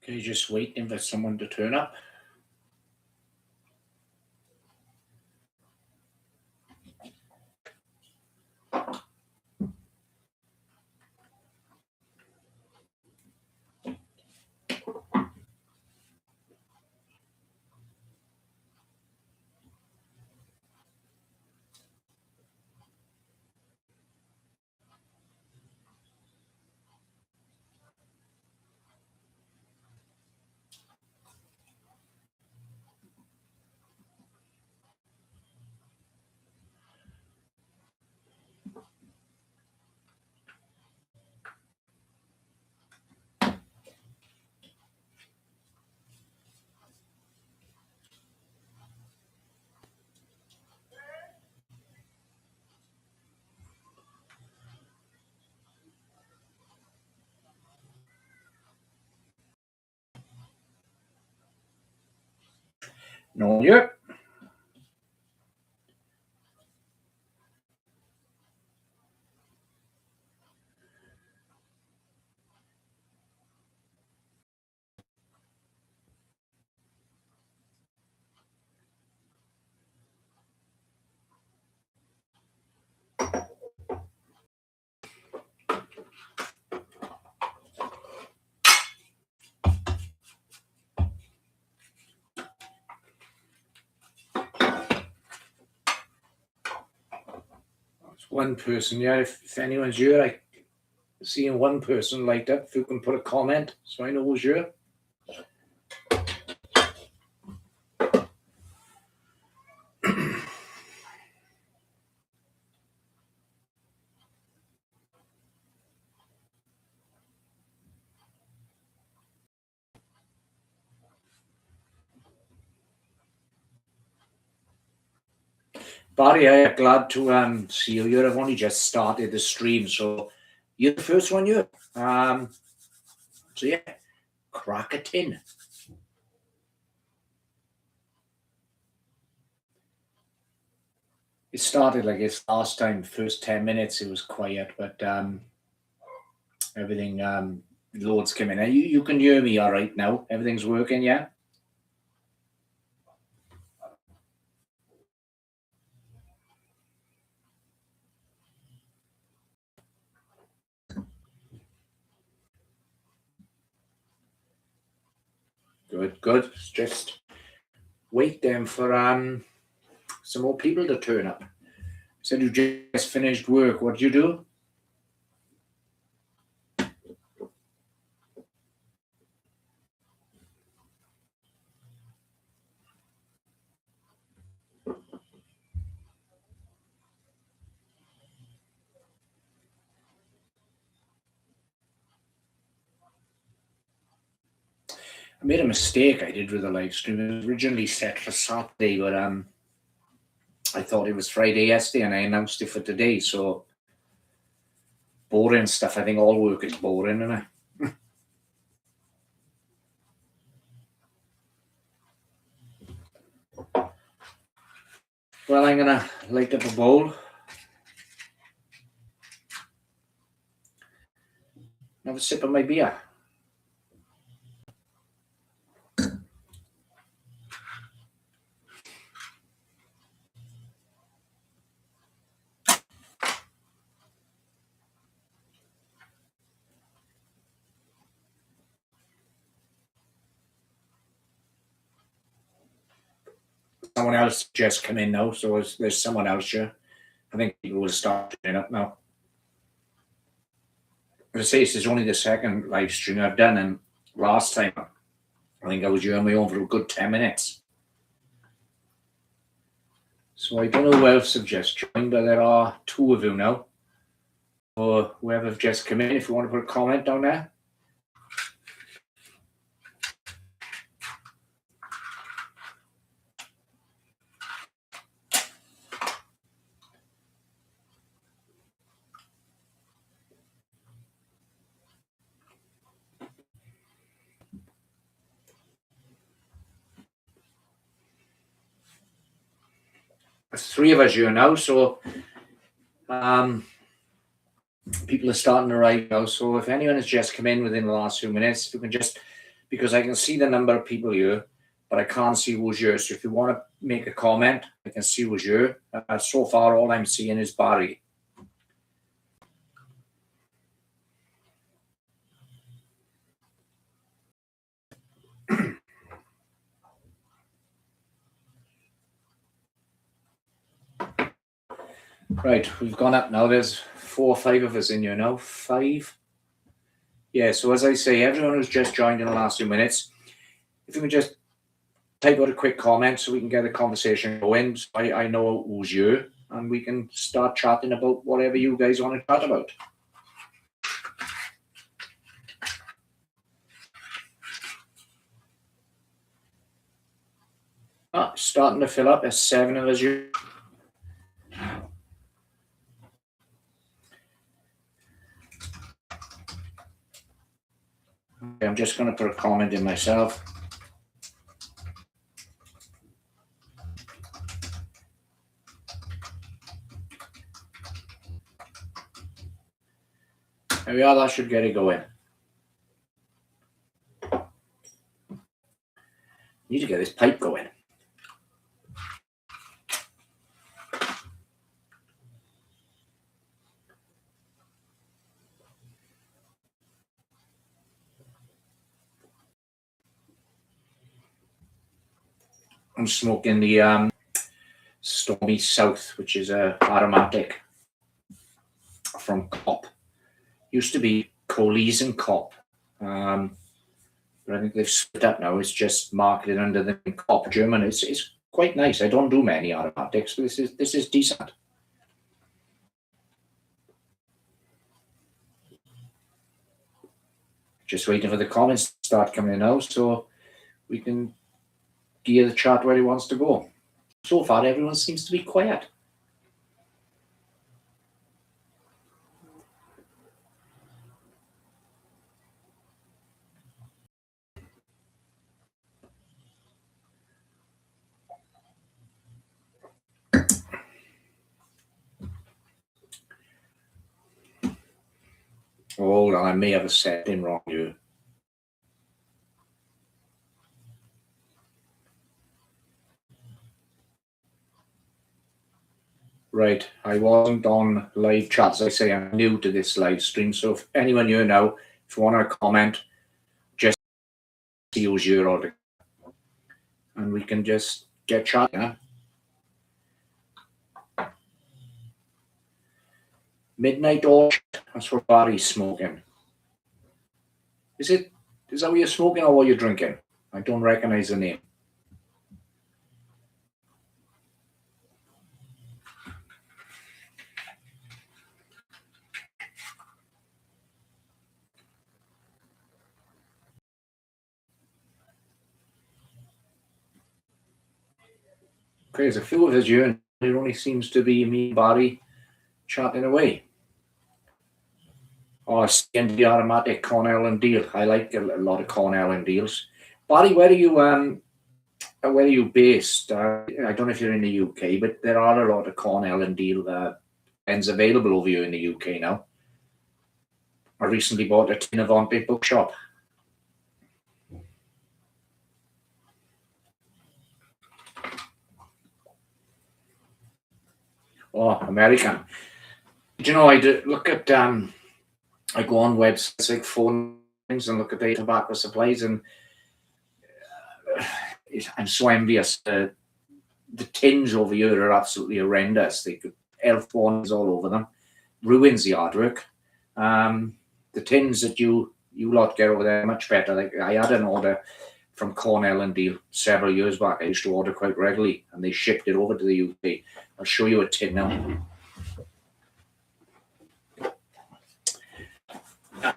You're just waiting for someone to turn up. No, yep. One person, yeah. If anyone's here, I seeing one person light up. If you can put a comment, so I know who's here. Barry, I'm glad to see you here. I've only just started the stream, so you're the first one here. So yeah, crack it in. It started like it's last time. First 10 minutes, it was quiet, but everything loads came in. You can hear me all right now. Everything's working, yeah. Good. Just wait then for some more people to turn up. Said you just finished work. What did you do? I made a mistake. I did with the live stream. It was originally set for Saturday, but I thought it was Friday yesterday, and I announced it for today. So boring stuff. I think all work is boring, isn't it? Well, I'm gonna light up a bowl. Have a sip of my beer. Someone else just come in now, so there's someone else here. I think people will start turning up now. As I say, this is only the second live stream I've done, and last time I think I was here on my own for a good 10 minutes. So I don't know who else have just joined, but there are two of you now. Or whoever have just come in, if you want to put a comment down there. There's three of us here now, so people are starting to arrive now. So if anyone has just come in within the last few minutes, if you can just because I can see the number of people here, but I can't see who's here. So if you want to make a comment, I can see who's here. So far, all I'm seeing is Barry. Right, we've gone up now. There's 4 or 5 of us in here now. 5. Yeah, so as I say, everyone who's just joined in the last few minutes, if you can just type out a quick comment so we can get a conversation going. So I know who's you, and we can start chatting about whatever you guys want to chat about. Starting to fill up. There's 7 of us here. Okay, I'm just going to put a comment in myself. There we are. That should get it going. Need to get this pipe going. I'm smoking the Stormy South, which is a aromatic from Cop. Used to be Coley's and Cop, but I think they've split up now. It's just marketed under the Cop German. It's quite nice. I don't do many aromatics, but this is decent. Just waiting for the comments to start coming in now, so we can gear the chat where he wants to go. So far, everyone seems to be quiet. Hold on, I may have a setting wrong here. Right, I wasn't on live chat. As I say, I'm new to this live stream, so if anyone here now, if you want to comment, just use your order, and we can just get chatting. Huh? Midnight Orchard, that's what Barry's smoking. Is that what you're smoking or what you're drinking? I don't recognize the name. Okay, there's a few of us here, and it only seems to be me and Barry chatting away. Oh, CND aromatic Cornell and Deal. I like a lot of Cornell and Deals. Barry, where are you based? I don't know if you're in the UK, but there are a lot of Cornell and Deal pens available over here in the UK now. I recently bought a tin of Haunted Bookshop. Oh, American. Do you know, I do look at I go on websites like phone things and look at the tobacco supplies, and I'm so envious. The tins over here are absolutely horrendous. They could elf warnings all over them, ruins the artwork. The tins that you lot get over there are much better. Like I had an order from Cornell and Deal several years back. I used to order quite regularly, and they shipped it over to the UK. I'll show you a tin now.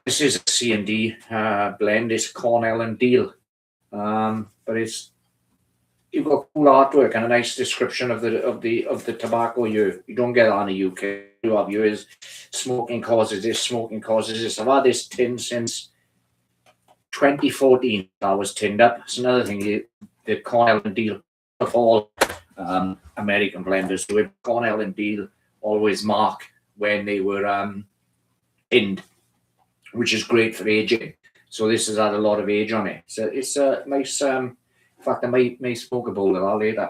This is a C&D blend. It's Cornell and Deal, but you've got cool artwork and a nice description of the tobacco you don't get on the UK. You have yours, smoking causes this, smoking causes this. I've had this tin since 2014. I was tinned up. It's another thing. The Cornell and Deal of all American blenders do it. Cornell and Deal always mark when they were tinned, which is great for aging. So this has had a lot of age on it. So it's a nice. In fact, I may smoke a bowl of that later.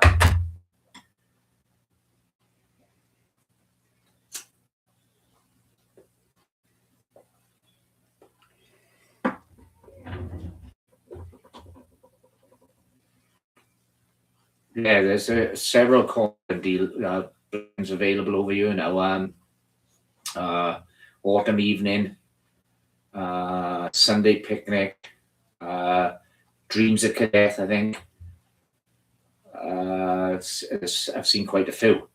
Yeah, there's several corn deal blends available over here now. Autumn evening, Sunday picnic, dreams of cadet. I think I've seen quite a few.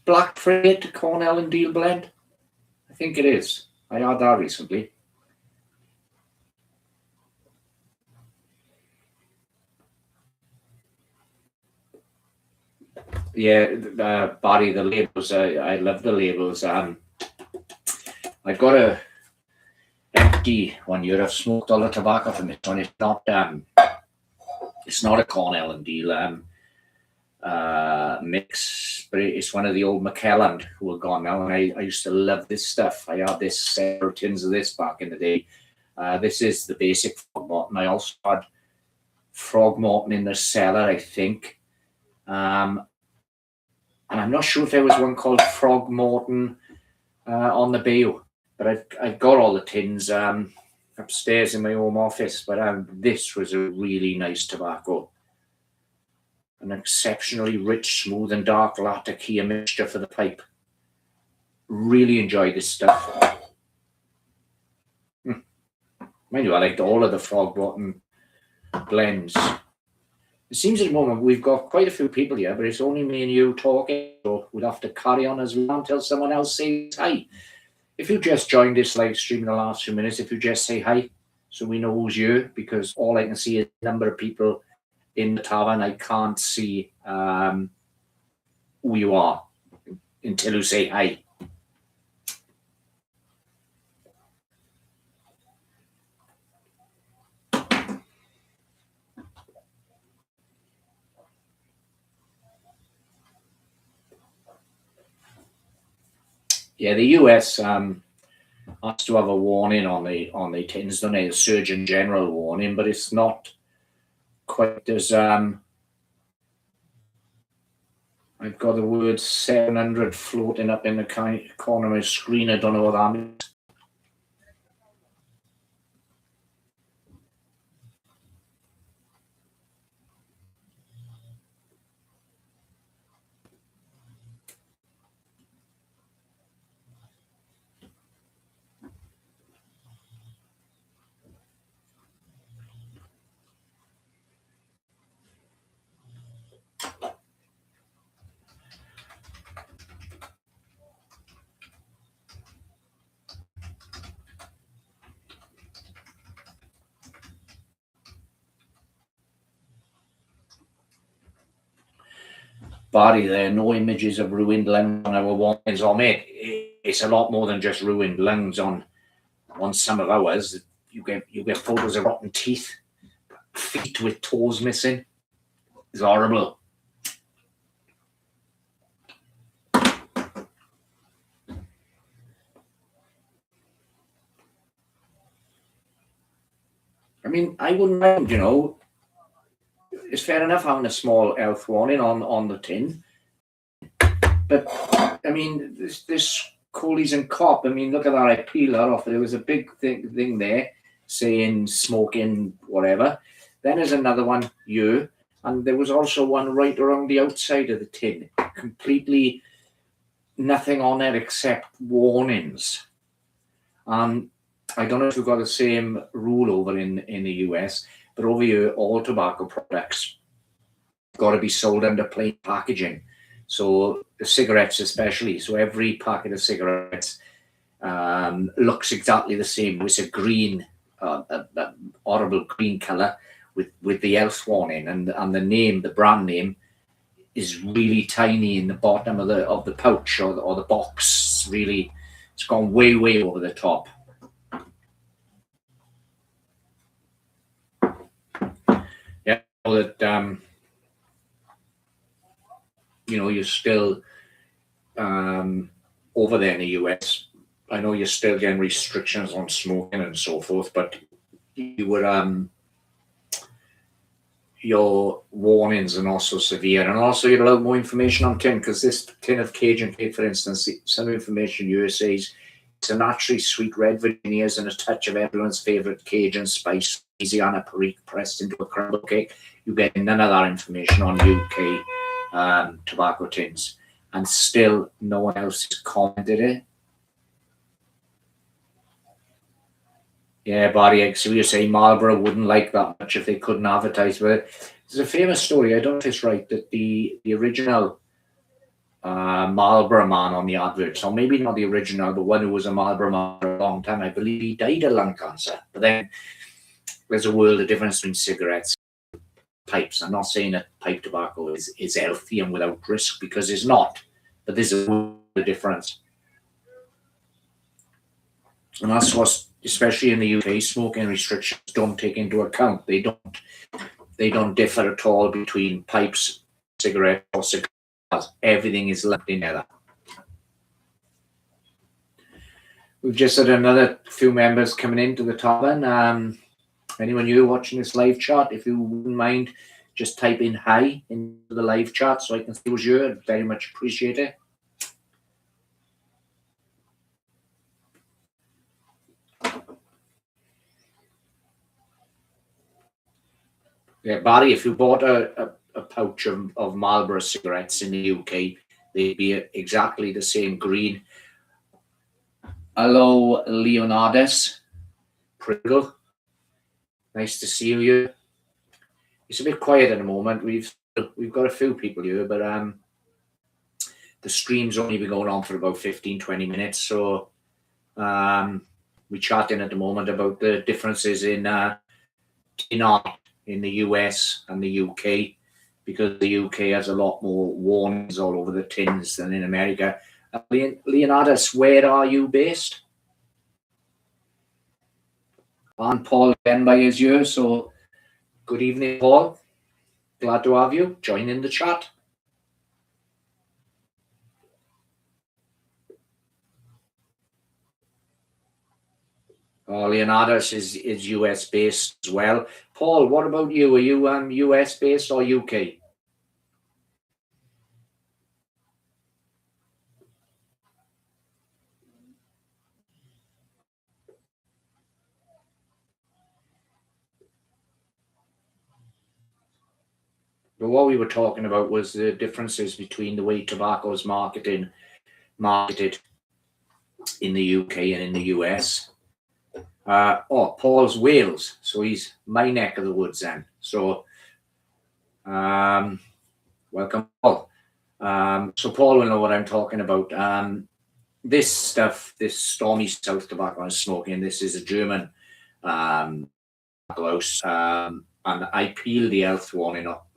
Black Freight Cornell and Deal blend. I think it is. I had that recently. Yeah, Barry, the labels. I love the labels. I got a empty one year. I've smoked all the tobacco from it, and it's not a Cornell and Deal mix, but it's one of the old McKelland who are gone now. And I used to love this stuff. I had this several tins of this back in the day. This is the basic Frog Morton. I also had Frog Morton in the cellar, I think. And I'm not sure if there was one called Frog Morton on the Bayou, but I've got all the tins upstairs in my home office. But this was a really nice tobacco, an exceptionally rich, smooth, and dark latakia mixture for the pipe. Really enjoyed this stuff. Mind you, I liked all of the Frog Morton blends. It seems at the moment we've got quite a few people here, but it's only me and you talking, so we'll have to carry on as well until someone else says hi. If you just joined this live stream in the last few minutes, if you just say hi, so we know who's you, because all I can see is the number of people in the tavern. I can't see who you are until you say hi. Yeah, the US has to have a warning on the tins, don't they? A Surgeon General warning, but it's not quite as I've got the word 700 floating up in the corner of my screen. I don't know what that means. Barry, there are no images of ruined lungs on our warnings on it. It's a lot more than just ruined lungs on some of ours. You get photos of rotten teeth, feet with toes missing. It's horrible. I mean, I wouldn't mind, it's fair enough having a small health warning on the tin. But I mean, this Coolies and Cop. I mean, look at that. I peeled that off. There was a big thing there saying smoking whatever. Then there's another one here, and there was also one right around the outside of the tin, completely nothing on it except warnings. I don't know if we've got the same rule over in the US, but over here, all tobacco products got to be sold under plain packaging. So cigarettes especially. So every packet of cigarettes looks exactly the same. It's a green, a horrible green color with the health warning, and the name, the brand name, is really tiny in the bottom of the pouch or the box. Really, it's gone way over the top. Yeah, that you're still over there in the US. I know you're still getting restrictions on smoking and so forth, but you were your warnings are not so severe, and also you're allowed more information on tin, because this tin of Cajun cake, for instance, some information you says it's a naturally sweet red Virginias and a touch of everyone's favourite Cajun spice, Louisiana perique pressed into a crumble cake. You get none of that information on UK tobacco tins, and still no one else has commented it. Yeah, Barry, so you say Marlborough wouldn't like that much if they couldn't advertise with it. There's a famous story, I don't know if it's right, that the original Marlborough man on the advert, so maybe not the original, but one who was a Marlborough man for a long time, I believe he died of lung cancer. But then there's a world of difference between cigarettes and pipes. I'm not saying that pipe tobacco is healthy and without risk, because it's not, but there's a world of difference. And that's what, especially in the UK, smoking restrictions don't take into account. They don't differ at all between pipes, cigarettes, or cigars. Everything is lumped together. We've just had another few members coming into the tavern. Anyone new watching this live chat, if you wouldn't mind, just type in hi into the live chat so I can see who's you. I'd very much appreciate it. Yeah, Barry, if you bought a pouch of Marlboro cigarettes in the UK, they'd be exactly the same green. Hello, Leonardus. Pringle. Nice to see you. It's a bit quiet at the moment. We've got a few people here, but the stream's only been going on for about 15-20 minutes. So we're chatting at the moment about the differences in art in the US and the UK, because the UK has a lot more warnings all over the tins than in America. Leonardus, where are you based? And Paul again by his ear. So good evening, Paul. Glad to have you join in the chat. Leonardus is US based as well. Paul, what about you? Are you US based or UK? But what we were talking about was the differences between the way tobacco is marketed in the UK and in the US. Paul's Wales, so he's my neck of the woods then. So, welcome, Paul. So Paul will know what I'm talking about. This stuff, this Stormy South tobacco and smoking, this is a German tobacco house, and I peeled the health warning up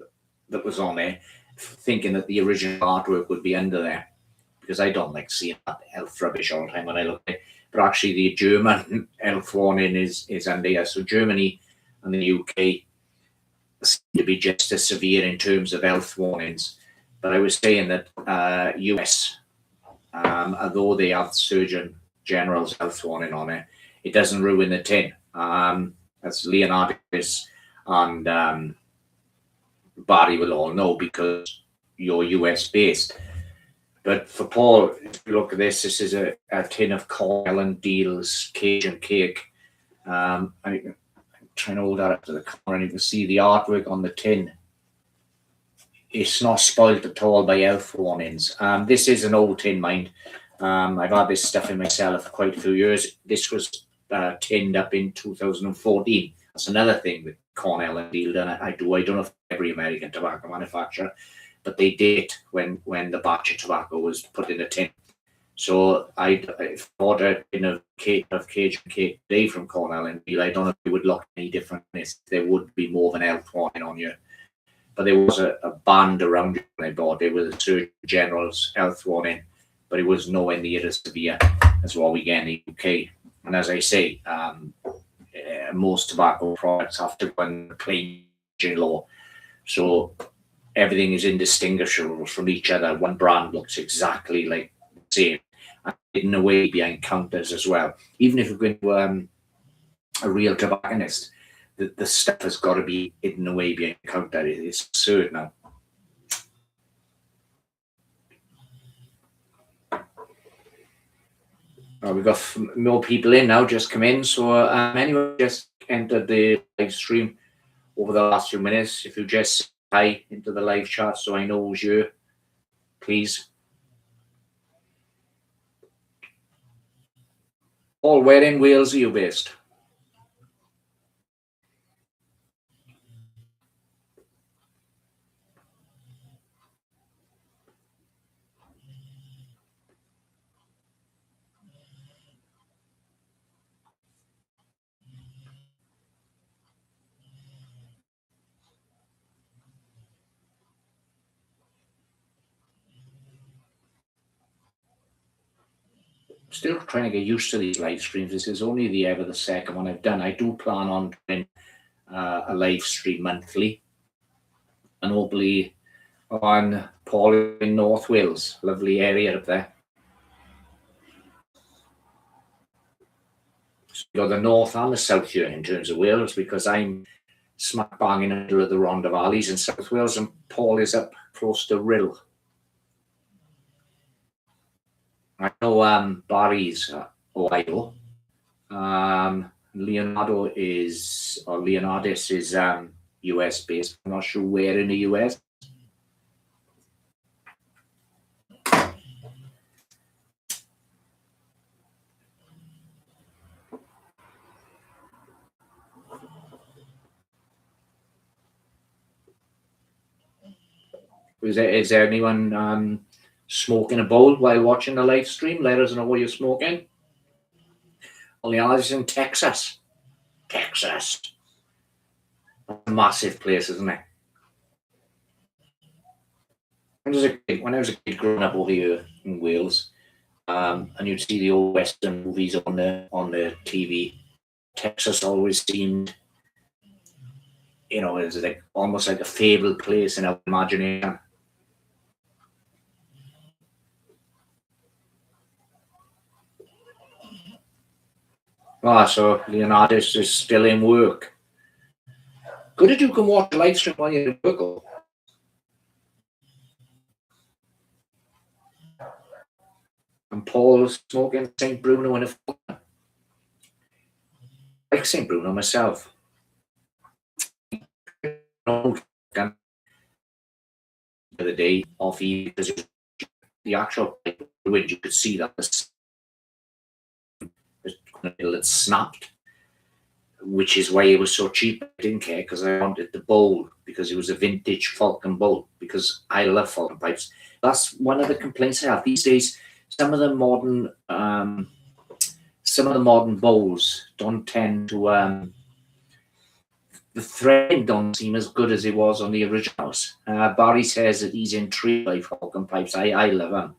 that was on there, thinking that the original artwork would be under there, because I don't like seeing that health rubbish all the time when I look at it. But actually, the German health warning is under here. So Germany and the UK seem to be just as severe in terms of health warnings. But I was saying that US, although they have Surgeon General's health warning on it, it doesn't ruin the tin. As Leonardus and Barry will all know, because you're US based. But for Paul, if you look at this, this is a tin of Cornell and Deal's Cajun cake. I'm trying to hold that up to the camera, and you can see the artwork on the tin. It's not spoiled at all by health warnings. This is an old tin, mind. I've had this stuff in myself for quite a few years. This was tinned up in 2014. That's another thing with Cornell and Deal. I don't know if every American tobacco manufacturer, but they did it when the batch of tobacco was put in a tin. So I bought a tin of Cajun cake today from Cornell and Deal. I don't know if it would look any different. There would be more of an health warning on you. But there was a band around it when I bought it with a Surgeon General's health warning, but it was nowhere near as severe as what we get in the UK. And as I say, most tobacco products have to go under clean law. So everything is indistinguishable from each other. One brand looks exactly like the same. And hidden away behind counters as well. Even if you're going to a real tobacconist, the stuff has got to be hidden away behind a counter. It's absurd now. We've got more people in now, just come in. So anyone just entered the live stream over the last few minutes, if you just say hi into the live chat so I know who's you, please. Paul, where in Wales are you based? Still trying to get used to these live streams. This is only the second one I've done. I do plan on doing a live stream monthly, and hopefully on Paul in North Wales, lovely area up there. So you got the north and the south here in terms of Wales, because I'm smack bang in the middle of the Rhondda Valleys in South Wales, and Paul is up close to Rhyl. I know Barry's Ohio. Leonardus is US based. I'm not sure where in the US. Is there anyone smoking a bowl while watching the live stream? Let us know what you're smoking. Only others in Texas. Texas. A massive place, isn't it? When I was a kid growing up over here in Wales, and you'd see the old Western movies on the TV, Texas always seemed, it was like almost like a fabled place in our imagination. So Leonardus is still in work. Good if you can watch the live stream while you're at work. And Paul's smoking St. Bruno in a Falcon. I like St. Bruno myself. The other day off because the actual wind, you could see that it snapped, which is why it was so cheap. I didn't care because I wanted the bowl, because it was a vintage Falcon bowl, because I love Falcon pipes. That's one of the complaints I have these days. Some of the modern bowls don't tend to the thread don't seem as good as it was on the originals. Barry says that he's intrigued by Falcon pipes. I love them.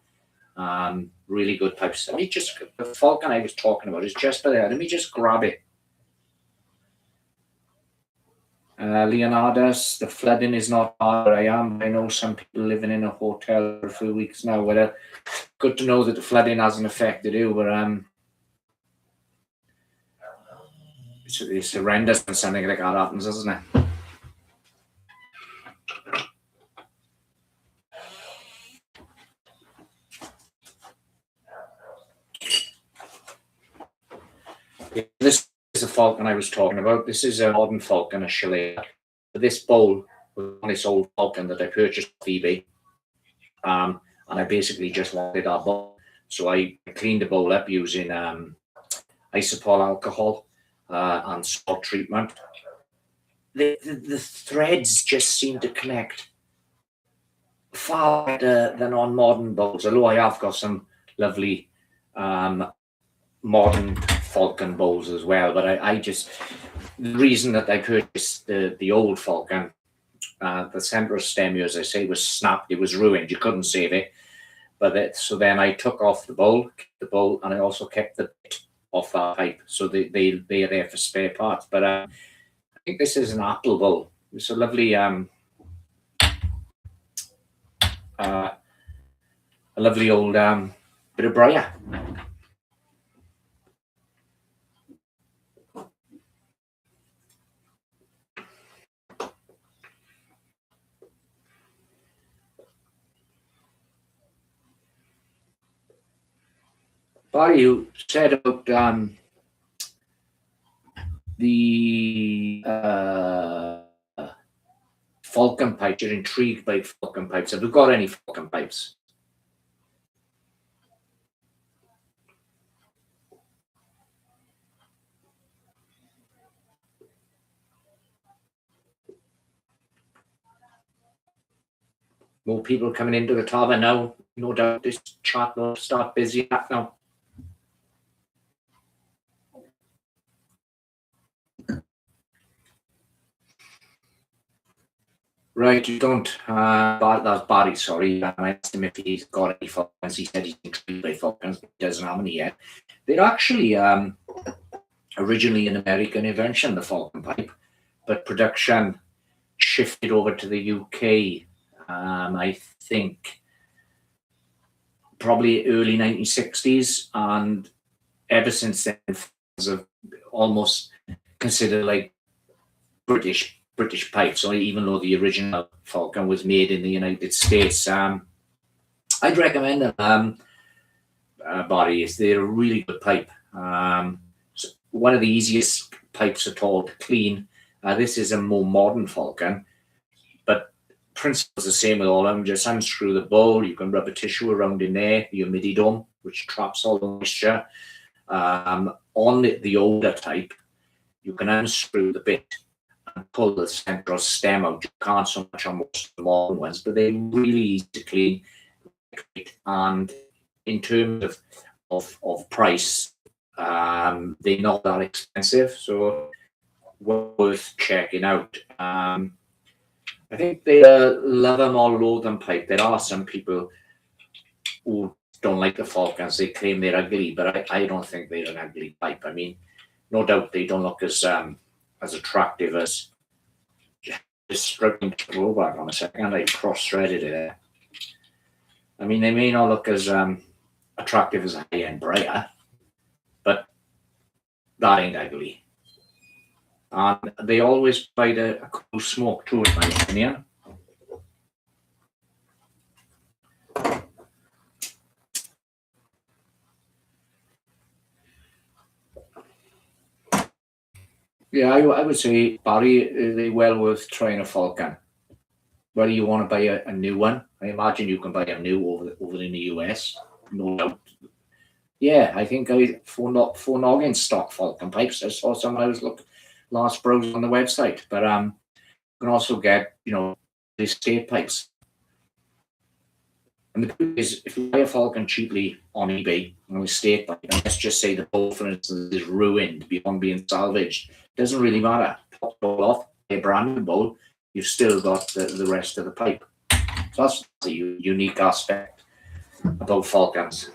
Really good pipes. The Falcon I was talking about is just there. Let me just grab it. Leonardus, the flooding is not hard where I am. I know some people living in a hotel for a few weeks now. Well, good to know that the flooding hasn't affected you, but it's horrendous when something like that happens, isn't it? This is the Falcon I was talking about. This is a modern Falcon, a Chalet. This bowl was on this old Falcon that I purchased off eBay. And I basically just wanted that bowl. So I cleaned the bowl up using isopol alcohol and salt treatment. The threads just seem to connect far better than on modern bowls, although I have got some lovely modern Falcon bowls as well. But the reason that I purchased the old Falcon, the center of stem, as I say, was snapped. It was ruined. You couldn't save it. So then I took off the bowl, and I also kept the bit off that pipe, so they're there for spare parts. But I think this is an apple bowl. It's a lovely old bit of briar. Barry, you said about the Falcon pipes. You're intrigued by Falcon pipes. Have you got any Falcon pipes? More people coming into the tavern now. No doubt this chat will start busy up now. Right, you don't. That's Barry, sorry. I asked him if he's got any Falcons. He said he's intrigued by Falcons, but he doesn't have any yet. They're actually originally an American invention, the Falcon pipe, but production shifted over to the UK, I think, probably early 1960s. And ever since then, have almost considered like British pipes, or even though the original Falcon was made in the United States. I'd recommend them, Barry. They're a really good pipe. One of the easiest pipes at all to clean. This is a more modern Falcon, but principle's the same with all of them. Just unscrew the bowl. You can rub a tissue around in there, the humidity dome, which traps all the moisture. On the older type, you can unscrew the bit and pull the central stem out. You can't so much on most of the modern ones, but they're really easy to clean. And in terms of price, they're not that expensive, so worth checking out. I think they love them or loathe them pipe. There are some people who don't like the Falcons. They claim they're ugly, but I don't think they're an ugly pipe. I mean, no doubt they don't look as attractive as. Just struggling to roll back on a second. I cross-threaded it there. I mean, they may not look as attractive as a high-end Breyer, but that ain't ugly. And they always provide a cool smoke too, in my opinion. Yeah, I would say, Barry, they're well worth trying a Falcon. Whether you want to buy a new one, I imagine you can buy a new over in the US, no doubt. Yeah, I think for noggin stock Falcon pipes. I saw some. I was last browse on the website, but you can also get the state pipes. And the thing is, if you buy a Falcon cheaply on eBay on a state pipe, and let's just say the bowl, for instance, is ruined beyond being salvaged, doesn't really matter. Pop it all off, a brand new bowl, you've still got the rest of the pipe. So that's the unique aspect about Falcons.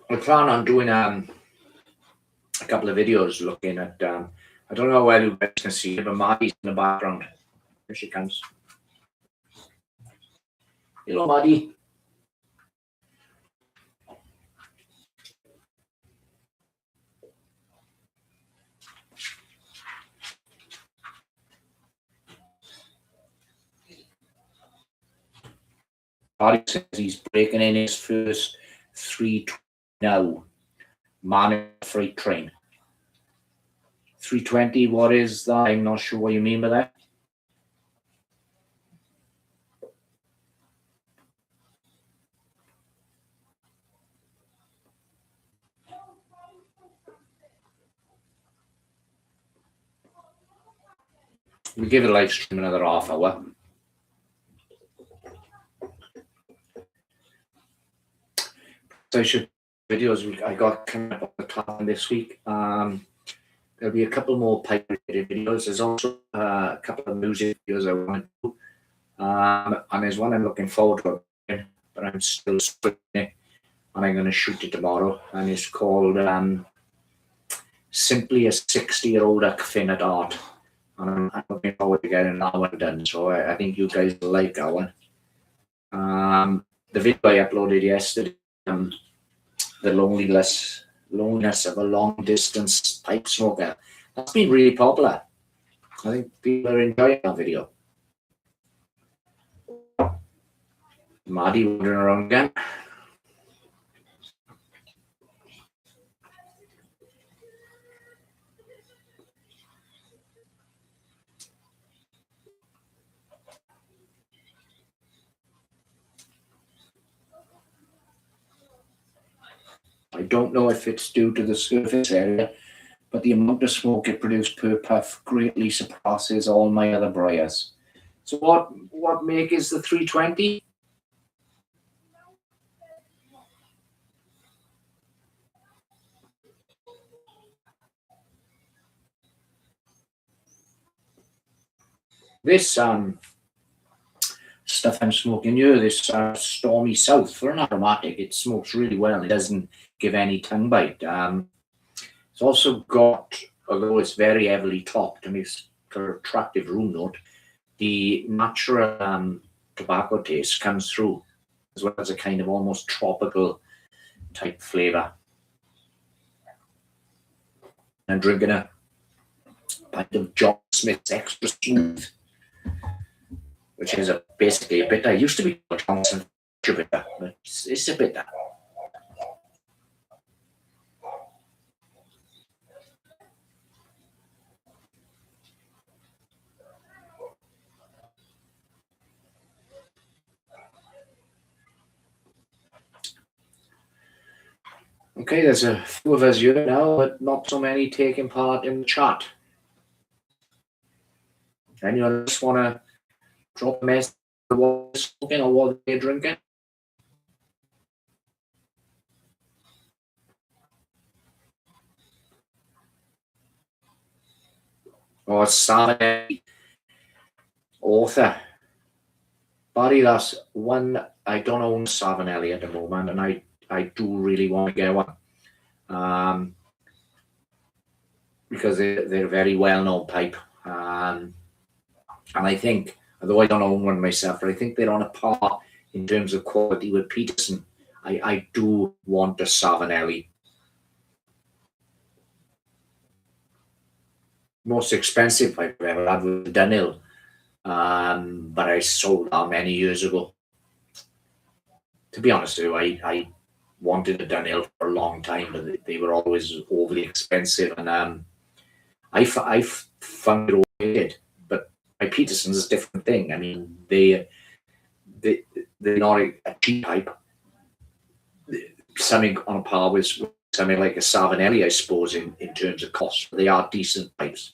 I plan on doing a couple of videos looking at. I don't know whether you guys can see it, but Maddie's in the background. Here she comes. Hello, Maddie. Maddie says he's breaking in his first 320 now. Man freight train. 320, what is that? I'm not sure what you mean by that. We give the live stream another half hour. So I should videos I got coming up on the top this week. There'll be a couple more pipe related videos. There's also a couple of music videos I want to do. And there's one I'm looking forward to, but I'm still scripting it, and I'm going to shoot it tomorrow. And it's called Simply a 60-Year-Old Fin at Art. And I'm looking forward to getting that one done. So I think you guys will like that one. The video I uploaded yesterday, the loneliness of a long distance pipe smoker, that's been really popular. I think people are enjoying that video. Maddie wandering around again. I don't know if it's due to the surface area, but the amount of smoke it produced per puff greatly surpasses all my other briars. So what make is the 320? This stuff I'm smoking here, this Stormy South, for an aromatic, it smokes really well. It doesn't give any tongue bite. It's also got, although it's very heavily topped and it's got an attractive room note, the natural tobacco taste comes through, as well as a kind of almost tropical type flavour. I'm drinking a pint of John Smith's Extra Smooth, which is basically a bitter. It used to be Johnson bitter, but it's a bitter. Okay, there's a few of us here now, but not so many taking part in the chat. Anyone just want to drop a message of what they're smoking or what they're drinking? Or Savinelli author. Barry, that's one. I don't own Savinelli at the moment, and I do really want to get one. Because they're a very well-known pipe. And I think, although I don't own one myself, but I think they're on a par in terms of quality with Peterson. I do want a Savinelli. Most expensive pipe I've ever had was Dunhill, but I sold that many years ago. To be honest with you, I wanted a Dunhill for a long time, but they were always overly expensive, and I found it overrated. But my Peterson's is a different thing. I mean, they're not a cheap pipe. Something on a par with something like a Savinelli, I suppose, in terms of cost. They are decent pipes.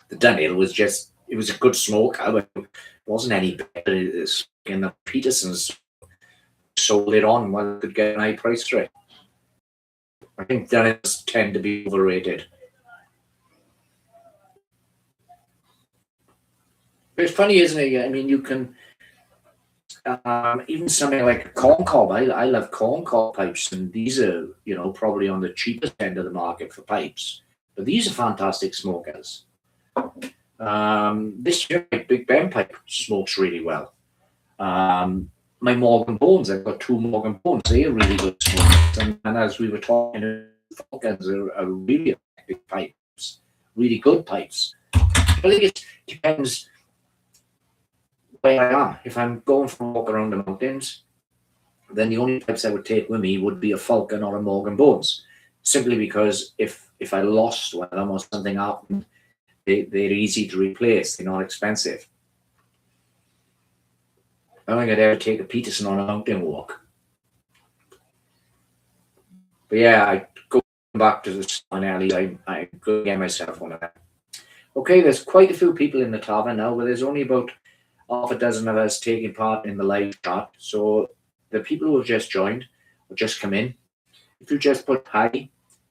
The Dunhill was just, it was a good smoker, but it wasn't any better. And the Petersons sold it on while they could get an high price for it. I think Dunhills tend to be overrated. But it's funny, isn't it? I mean, you can, even something like a corn cob. I love corn cob pipes, and these are, probably on the cheapest end of the market for pipes. But these are fantastic smokers. This year, my Big Ben pipe smokes really well. My Morgan Bones, I've got two Morgan Bones. They're really good smokers. And as we were talking, Falcons are really effective pipes, really good pipes. I think it depends where I am. If I'm going for a walk around the mountains, then the only pipes I would take with me would be a Falcon or a Morgan Bones, simply because if I lost one of them or something happened, they're easy to replace. They're not expensive. I don't think I'd ever take a Peterson on a mountain walk. But yeah, I go back to the Savinelli. I could get myself one of them. Okay, there's quite a few people in the tavern now, but there's only about half a dozen of us taking part in the live chat. So the people who have just joined or just come in, if you just put hi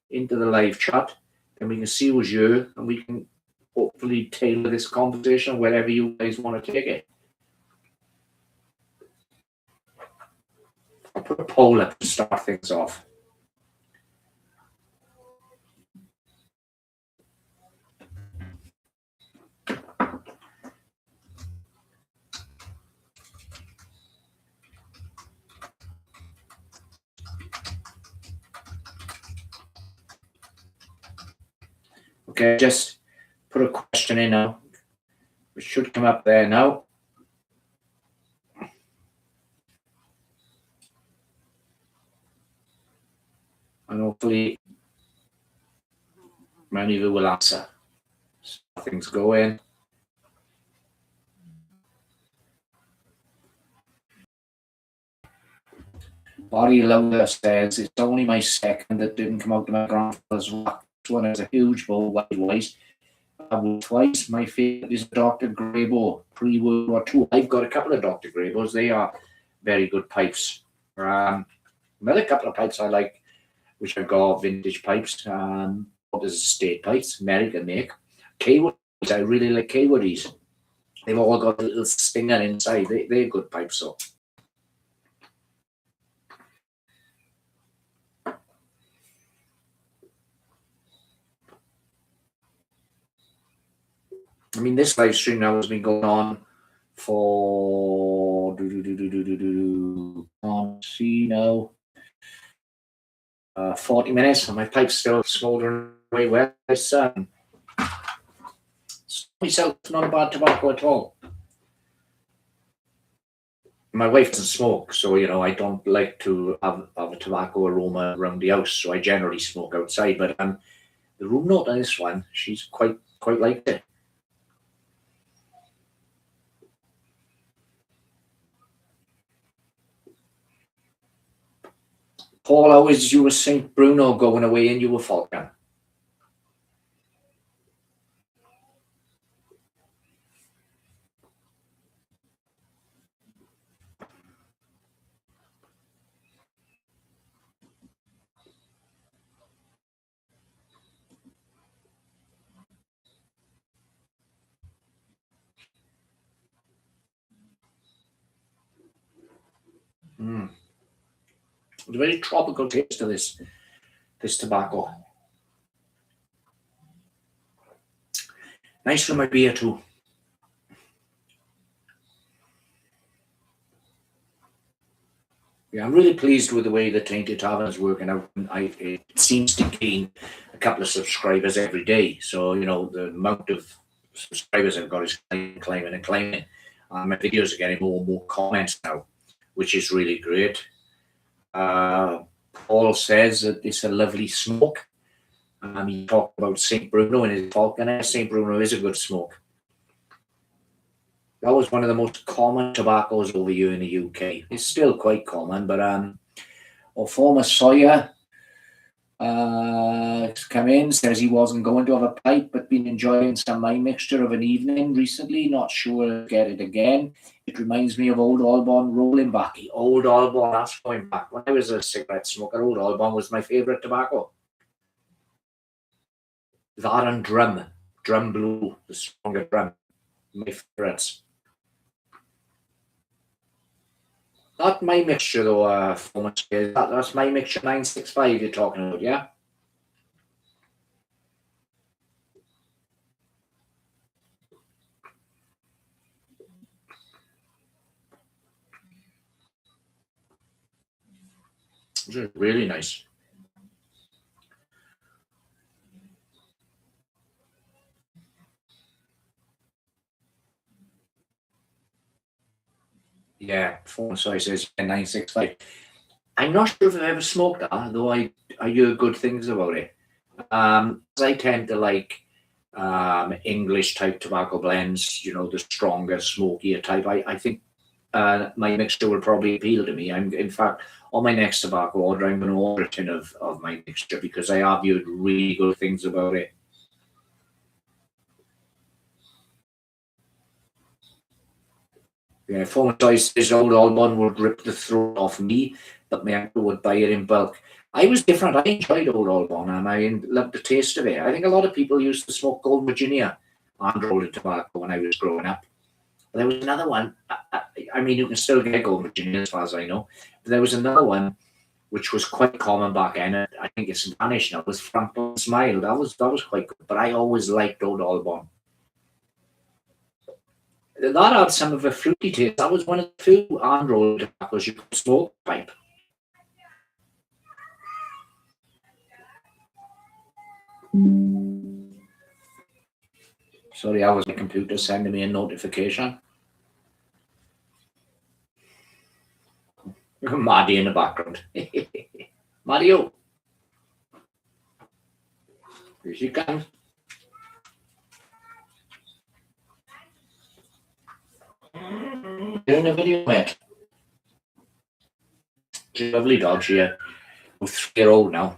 into the live chat, then we can see who's you, and we can hopefully tailor this conversation wherever you guys want to take it. I'll put a poll up to start things off. Okay, just put a question in now. It should come up there now. and hopefully many of you will answer. So things going. Body Loader says it's only my second that didn't come out to my grandfather's rock. This one has a huge bowl, white white. Twice. My favourite is Dr. Greybow, pre-World War II. I've got a couple of Dr. Greybows. They are very good pipes. Another couple of pipes I like, which I've got vintage pipes. There's state pipes, American make. K-Woodies, I really like K-Woodies. They've all got a little stinger inside. They're good pipes, so. I mean, this live stream now has been going on for see now 40 minutes, and my pipe's still smouldering away well. It's myself, not a bad tobacco at all. My wife doesn't smoke, so I don't like to have a tobacco aroma around the house. So I generally smoke outside. But the room note on this one, she's quite liked it. Paul, how is you were St. Bruno going away and you were Falcon? It's a very tropical taste to this tobacco. Nice for my beer too. Yeah, I'm really pleased with the way the Tainted Tavern is working out. It seems to gain a couple of subscribers every day. So, the amount of subscribers I've got is climbing and climbing. My videos are getting more and more comments now, which is really great. Paul says that it's a lovely smoke. He talked about St. Bruno and his Falcon. St. Bruno is a good smoke. That was one of the most common tobaccos over here in the UK. It's still quite common, but our former Sawyer come in, says he wasn't going to have a pipe, but been enjoying some my mixture of an evening recently. Not sure I'll get it again. It reminds me of Old Alban rolling backy. Old Alban, that's going back. When I was a cigarette smoker, Old Alban was my favourite tobacco. That and Drum Blue, the stronger drum, my favourites. Not my mixture though, that's my mixture 965 you're talking about, yeah? It's really nice. Yeah, phone size says 965. I'm not sure if I've ever smoked that, though I hear good things about it. I tend to like English type tobacco blends, the stronger, smokier type. I think my mixture will probably appeal to me. In fact, on my next tobacco order, I'm going to order a tin of my mixture because I have heard really good things about it. Yeah, former choice is Old Alban would rip the throat off me, but my uncle would buy it in bulk. I was different. I enjoyed Old Alban and I loved the taste of it. I think a lot of people used to smoke Gold Virginia and rolled tobacco when I was growing up. But there was another one. I mean, you can still get Gold Virginia as far as I know. But there was another one which was quite common back then. I think it's vanished now. It was Franklin Smile. That was quite good. But I always liked Old Alban. That had some of a fruity taste. That was one of the few hand-rolled tobaccos you could smoke pipe. Sorry, I was my computer sending me a notification. Maddie in the background. Mario. If you can. Doing a video, mate. She's a lovely dog. She's a 3-year-old now.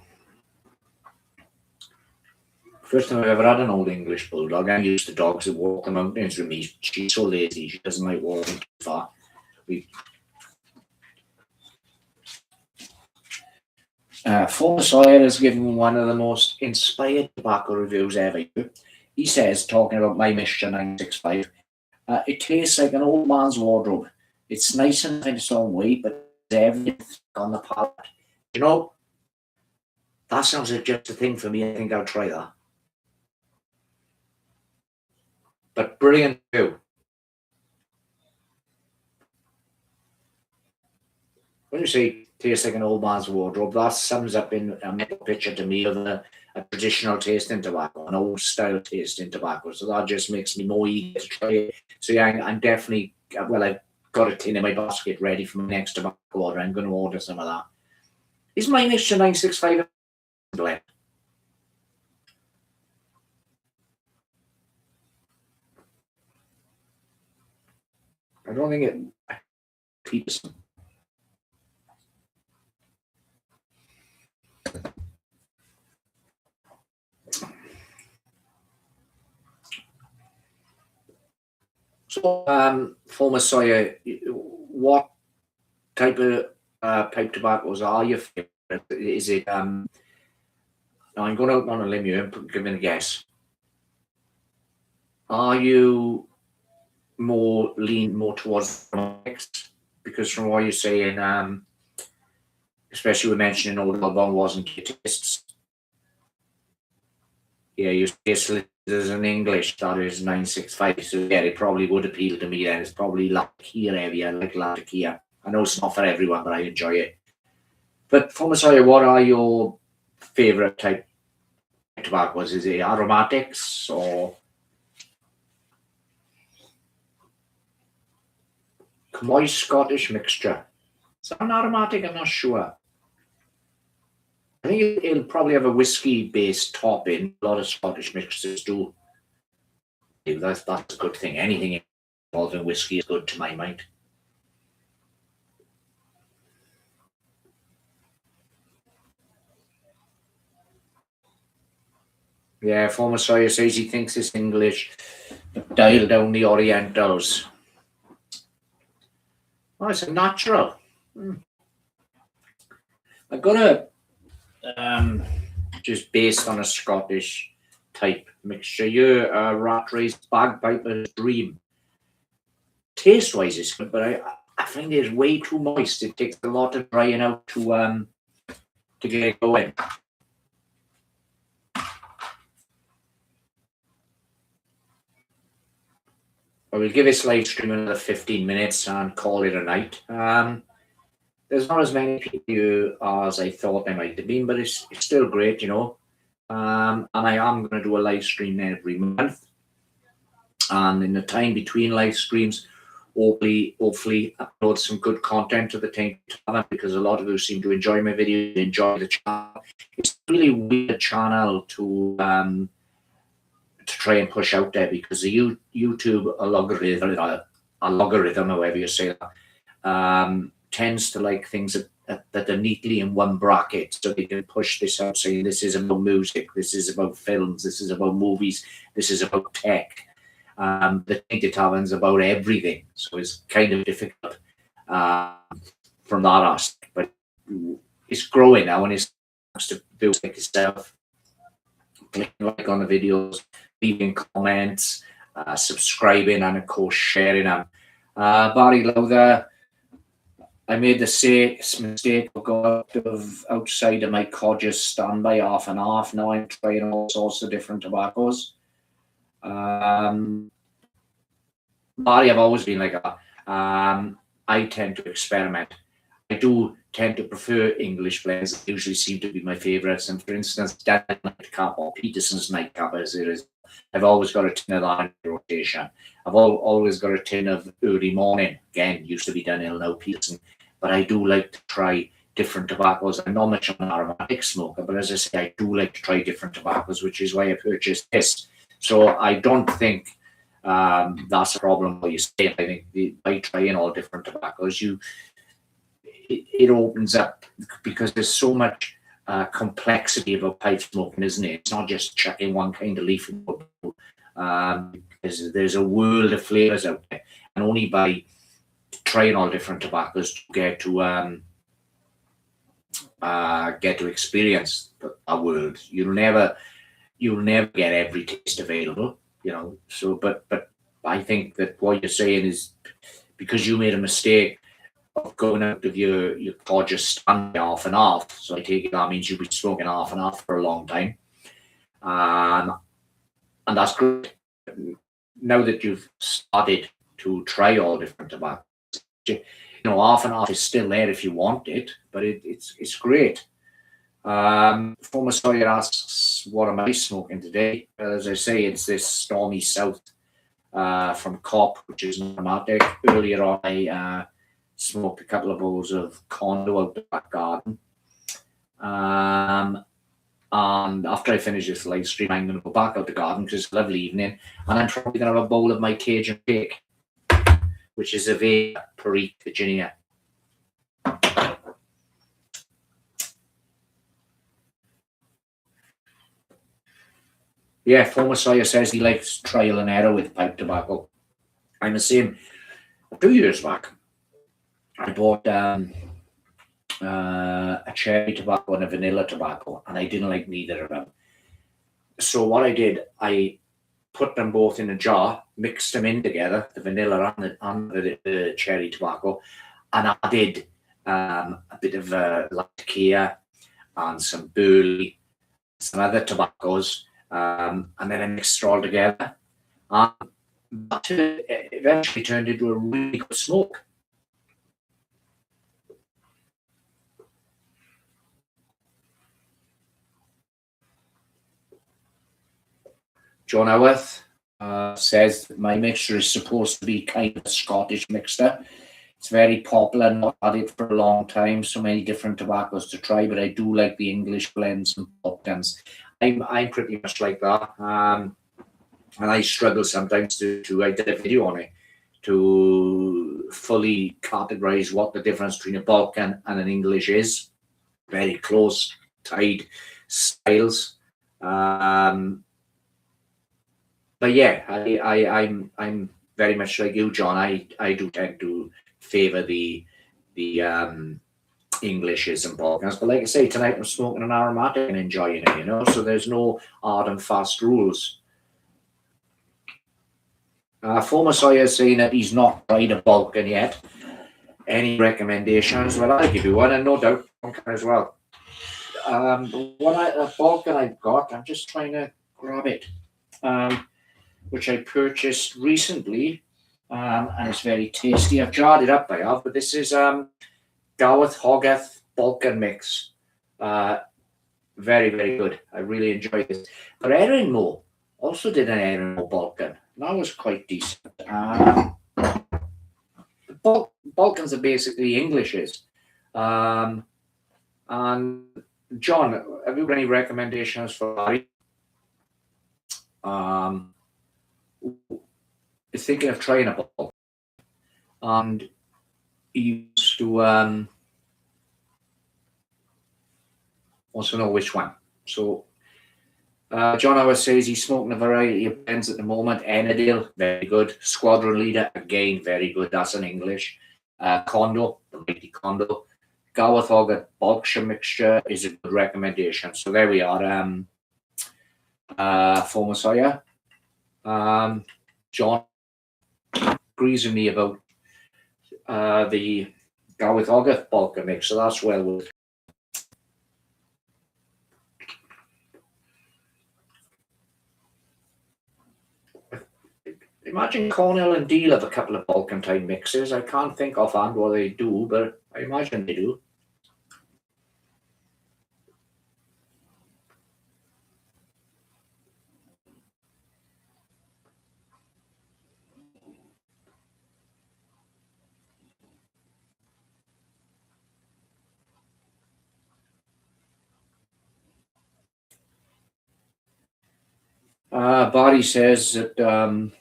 First time I've ever had an old English bulldog. I'm used to dogs that walk the mountains with me. She's so lazy. She doesn't like walking too far. Former Sawyer has given one of the most inspired tobacco reviews ever. He says, talking about my Mixture 965, it tastes like an old man's wardrobe. It's nice and in its own way, but everything on the palate. You know, that sounds like just a thing for me. I think I'll try that. But brilliant too. When you say tastes like an old man's wardrobe, that sums up in a mental picture to me of a traditional taste in tobacco, an old style taste in tobacco. So that just makes me more eager to try it. So yeah, I'm definitely, well, I've got a tin in my basket ready for my next tobacco order. I'm going to order some of that. Is my Mixture 965 blend? I don't think it. Peterson. So, former Sawyer, what type of pipe tobaccos are your favorite? Is it? Now I'm going out on a limb here and giving a guess. Are you lean more towards mixed? Because from what you're saying, especially with mentioning old Albon wasn't your tastes. Yeah, you say there's an English that is 965, so yeah, it probably would appeal to me then. It's probably Latakia area, like Latakia. I know it's not for everyone, but I enjoy it. But for Messiah, what are your favourite type of tobaccos? Is it aromatics or moist Scottish mixture? Is that an aromatic? I'm not sure. I think it'll probably have a whiskey-based topping. A lot of Scottish mixers do. That's a good thing. Anything involving whiskey is good to my mind. Yeah, former Sawyer says he thinks it's English. Dial down the Orientals. Oh, it's a natural. I've got a just based on a Scottish type mixture. You're a rat raised bagpiper's dream. Taste wise, it's good, but I find it's way too moist. It takes a lot of drying out to get it going. I will give this live stream another 15 minutes and call it a night. There's not as many people as I thought there might have been, but it's still great, you know. And I am going to do a live stream every month. And in the time between live streams, hopefully upload some good content to the Tainted Tavern, because a lot of you seem to enjoy my videos, enjoy the channel. It's a really weird channel to try and push out there, because the YouTube algorithm, however you say that, tends to like things that are neatly in one bracket, so they can push this out, saying this is about music, this is about films, this is about movies, this is about tech. The Tainted Tavern's about everything, so it's kind of difficult from that aspect, but it's growing now, and it's to build like itself. Clicking like on the videos, leaving comments, subscribing, and of course sharing them. Barry Lowther, I made the mistake of going outside of my codger's standby half and half. Now I'm trying all sorts of different tobaccos. Barry, I've always been like that. I tend to experiment. I do tend to prefer English blends. They usually seem to be my favourites. And for instance, Daniel Nightcap or Peterson's Nightcap, as it is, I've always got a tin of that in rotation. I've always got a tin of Early Morning. Again, used to be Daniel, now Peterson. But I do like to try different tobaccos. I'm not much of an aromatic smoker, but as I say, I do like to try different tobaccos, which is why I purchased this. So I don't think that's a problem what you say. I think by trying all different tobaccos, it opens up, because there's so much complexity about pipe smoking, isn't it? It's not just chucking one kind of leaf. There's a world of flavors out there, and only by trying all different tobaccos to get to experience a world. You'll never get every taste available, So, but I think that what you're saying is, because you made a mistake of going out of your car just standing half and half. So I take it that means you've been smoking half and half for a long time, and that's great. Now that you've started to try all different tobaccos, half and half is still there if you want it, but it's great. Former Sawyer asks, what am I smoking today? As I say, it's this Stormy South from Cop, which is an aromatic. Earlier on, I smoked a couple of bowls of Condo out the back garden. And after I finish this live stream, I'm going to go back out the garden because it's a lovely evening. And I'm probably going to have a bowl of my Cajun cake, which is a Vega, Perique, Virginia. Yeah, former Sawyer says he likes trial and error with pipe tobacco. I'm the same. 2 years back, I bought a cherry tobacco and a vanilla tobacco, and I didn't like neither of them. So what I did, I put them both in a jar, mixed them in together, the vanilla and the cherry tobacco, and added a bit of Latakia and some burley, some other tobaccos, and then I mixed it all together. And that eventually turned into a really good smoke. John Howarth says that my mixture is supposed to be kind of a Scottish mixture. It's very popular, not had it for a long time, so many different tobaccos to try, but I do like the English blends and Balkans. I'm pretty much like that. And I struggle sometimes to I did a video on it, to fully categorize what the difference between a Balkan and an English is. Very close, tied styles. But yeah, I'm very much like you, John. I do tend to favour the Englishes and Balkans. But like I say, tonight I'm smoking an aromatic and enjoying it, so there's no hard and fast rules. Former Sawyer is saying that he's not tried a Balkan yet. Any recommendations? Well, I'll give you one, and no doubt Balkan as well. A Balkan I've got, I'm just trying to grab it, which I purchased recently, and it's very tasty. I've jarred it up, but this is Gareth Hogarth Balkan mix. Very, very good. I really enjoyed this. But Erin Moore also did an Erin Moore Balkan. That was quite decent. Balkans are basically Englishes. And John, have you got any recommendations for Larry? Thinking of trying a Balkan. And he used to wants to know which one. So John Howard says he's smoking a variety of blends at the moment. Enadale, very good. Squadron Leader, again, very good. That's in English. Condo, the mighty Condo. Gareth Hogarth Berkshire mixture is a good recommendation. So there we are. Former Sawyer. John agrees with me about the Gareth Hogarth Balkan mix, so that's well worth. Imagine Cornell and Deal have a couple of Balkan type mixes. I can't think offhand what they do, but I imagine they do. Barry says that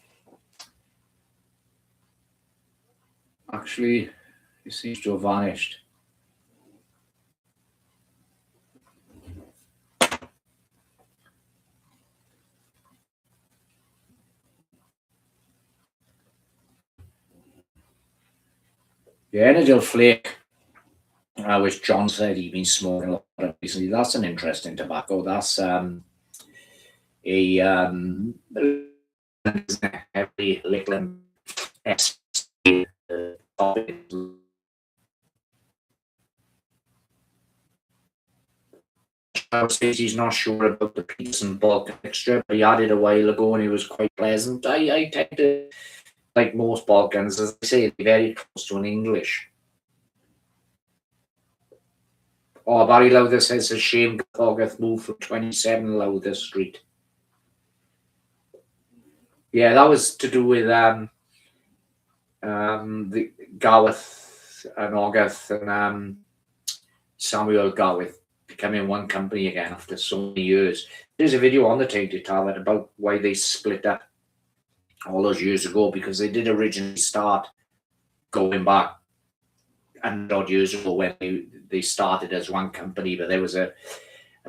actually it seems to have vanished. The Enidil flake, which John said he'd been smoking a lot of recently, that's an interesting tobacco. That's a heavy liquid S. Says he's not sure about the Peterson Balkan mixture, but he had it a while ago and it was quite pleasant. I tend to like most Balkans, as I say, they're very close to an English. Oh, Barry Lowther says a shame August moved from 27 Lowther Street. Yeah, that was to do with the Gareth and August and Samuel Gareth becoming one company again after so many years. There's a video on the Tainted Tavern about why they split up all those years ago, because they did originally start going back 100 years ago when they started as one company, but there was a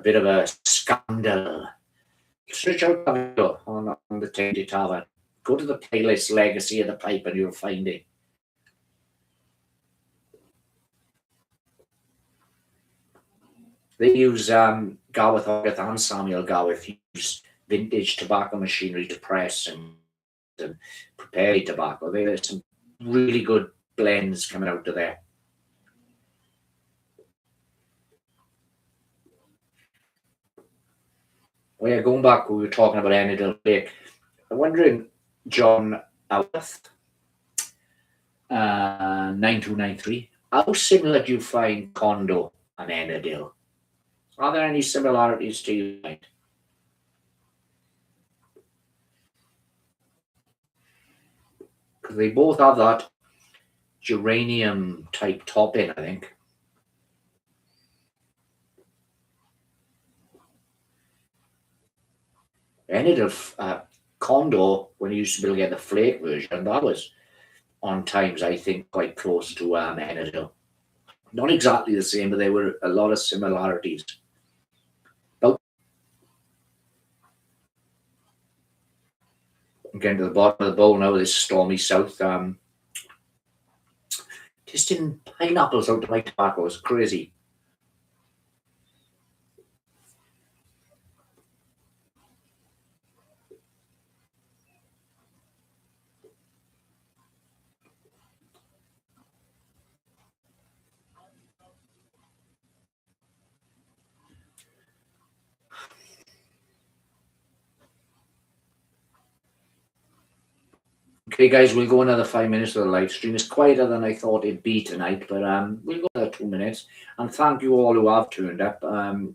bit of a scandal. Search out the video on the Tainted Tavern. Go to the playlist Legacy of the Pipe and you'll find it. They use Gareth Hogarth and Samuel Gareth use vintage tobacco machinery to press and prepare tobacco. There's some really good blends coming out of there. Well, yeah, going back, we were talking about Enidil Lake. I'm wondering, John Alworth, 9293, how similar do you find Condo and Enidil? Are there any similarities to you find? Because they both have that geranium type topping, I think. Enidil Condo, when you used to be able to get the flake version, that was on times, I think, quite close to Enidil. Not exactly the same, but there were a lot of similarities. Getting to the bottom of the bowl now, this stormy south. Tasting pineapples out of my tobacco is crazy. Okay, guys, we'll go another 5 minutes of the live stream. It's quieter than I thought it'd be tonight, but we'll go another 2 minutes. And thank you all who have turned up.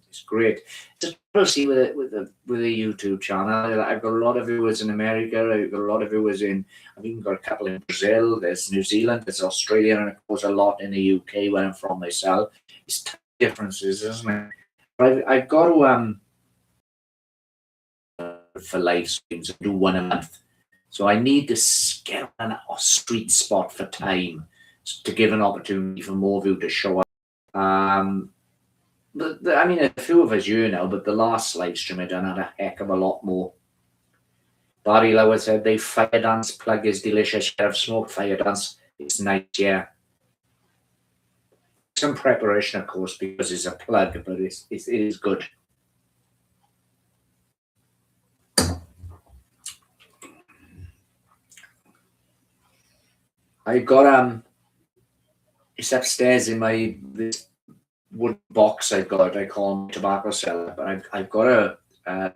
It's great. Just to see with the YouTube channel. I've got a lot of viewers in America. I've got a lot of viewers I've even got a couple in Brazil. There's New Zealand. There's Australia, and of course a lot in the UK where I'm from myself. It's differences, isn't it? But I've got to for live streams and do one a month. So I need to get on a street spot for time to give an opportunity for more of you to show up. I mean, a few of us here now, but the last live stream I done had a heck of a lot more. Barry Lower said the fire dance plug is delicious. I've smoked fire dance. It's nice, yeah. Some preparation, of course, because it's a plug, but it is good. I got it's upstairs in this wood box I've got. I call them tobacco cellar, but I've got I've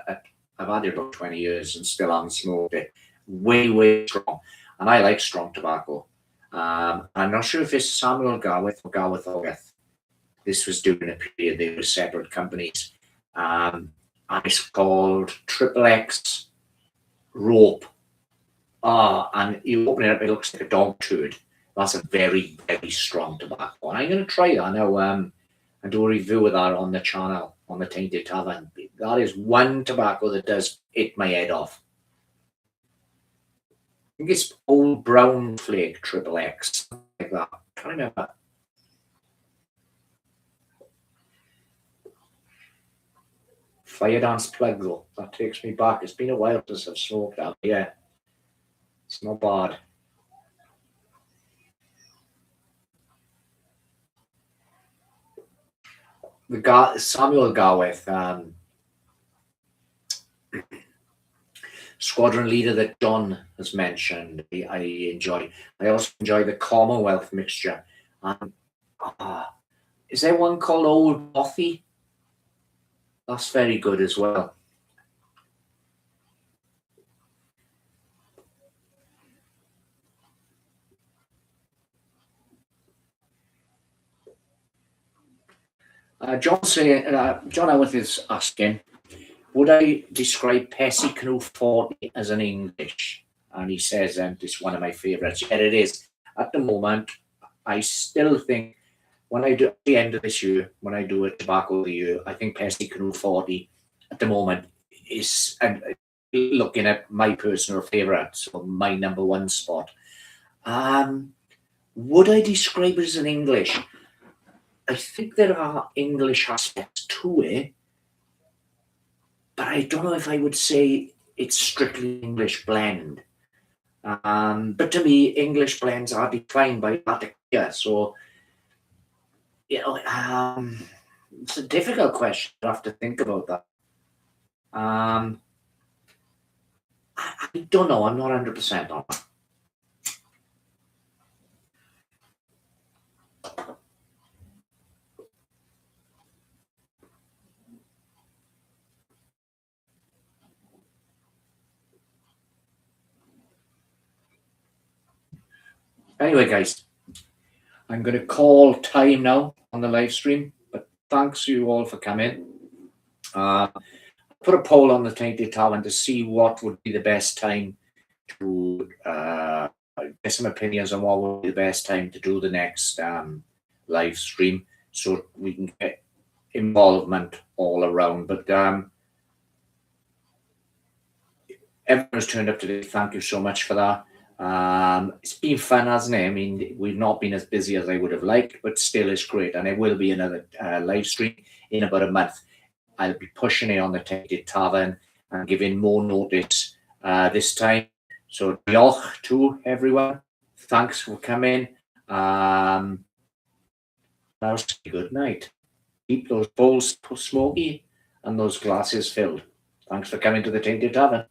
had it about 20 years and still haven't smoked it. Way strong, and I like strong tobacco. I'm not sure if it's Samuel Gareth or Gareth Hogarth. This was during a period they were separate companies. And it's called Triple X Rope. And you open it up, it looks like a dog turd. That's a very strong tobacco. And I'm going to try that now and do a review of that on the channel, on the Tainted Tavern. That is one tobacco that does hit my head off. I think it's Old Brown Flake Triple X, something like that. Can't remember. Fire Dance Plug though. That takes me back. It's been a while since I've smoked that. Yeah, it's not bad. The guy Samuel Garwith, squadron leader that John has mentioned, I enjoy. I also enjoy the Commonwealth mixture. And is there one called Old Bothy? That's very good as well. John Howarth is asking, would I describe Pessie Canoe 40 as an English? And he says, it's one of my favourites. Yeah, it is. At the moment, I still think when I do at the end of this year, when I do a tobacco of the year, I think Pessie Canoe 40 at the moment is, and looking at my personal favourite, so my number one spot. Would I describe it as an English? I think there are English aspects to it, but I don't know if I would say it's strictly English blend. But to me, English blends are defined by that here. So, it's a difficult question. I have to think about that. I don't know. I'm not 100% on that. Anyway, guys, I'm going to call time now on the live stream. But thanks you all for coming. Put a poll on the Tainted Tavern to see what would be the best time to get some opinions on what would be the best time to do the next live stream, so we can get involvement all around. But everyone's turned up today. Thank you so much for that. It's been fun, hasn't it? I mean, we've not been as busy as I would have liked, but still it's great. And it will be another live stream in about a month. I'll be pushing it on the Tainted Tavern and giving more notice this time. So diolch to everyone. Thanks for coming. Now say good night. Keep those bowls smoky and those glasses filled. Thanks for coming to the Tainted Tavern.